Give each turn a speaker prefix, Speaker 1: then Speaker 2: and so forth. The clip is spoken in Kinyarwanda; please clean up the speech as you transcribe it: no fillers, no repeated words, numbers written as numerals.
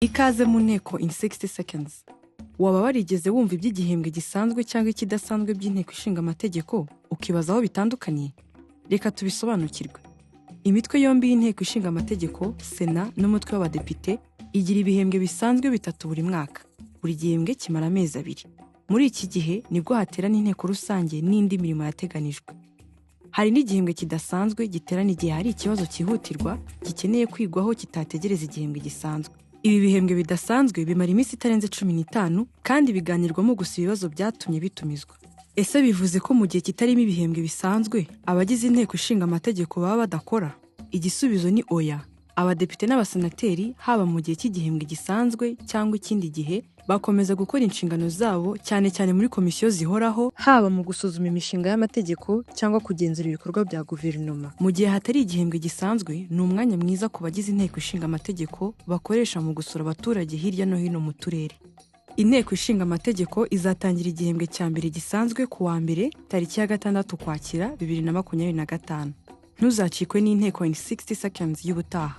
Speaker 1: Ikaze mu nteko in 60 seconds. Waba warigeze wumva iby'igihembwe gisanzwe cyangwa ikidasanzwe by'inteko ishinga amategeko ukibaza aho bitandukaniye? Reka tubisobanukirwe. Imitwe yombi y'inteko ishinga amategeko, Sena n'umutwe w'abadepite igira ibihembwe bisanzwe bitatu buri mwaka. Buri gihembwe kimara amezi 2. Muri iki gihe nibwo haterana inteko rusange n'indi mirimo yateganijwe. Hari n'igihembwe kidasanzwe giterana igihe hari ikibazo cyihutirwa gikeneye kwigwaho kitategereza igihembwe gisanzwe. Ibi bihembwe bidasanzwe bimara iminsi itarenze 15 kandi biganirwamo gusa ibibazo byatumye bitumizwa. Ese bivuze ko mu gihe kitarimo ibihembwe bisanzwe abagize inteko ishinga amategeko baba badakora? Igisubizo ni oya. Abadepite n'abasenateri haba mu gihe cy'igihembwe gisanzwe cyangwa ikindi gihe bakomeza gukora inshingano zabo cyane cyane muri komisiyo zihoraho, haba mu gusuzuma imishinga y'amategeko cyangwa kugenzura ibikorwa bya guverinoma. Mu gihe hatari igihembwe gisanzwe, ni umwanya mwiza ku bagize inteko ishinga amategeko bakoresha mu gusura abaturage hirya no hino mu turere. Inteko ishinga amategeko izatangira igihembwe cya mbere gisanzwe ku wa mbere tariki ya 6 Ukwakira 2025. Ntuzacikwe n'inteko in 60 seconds y'ubutaha.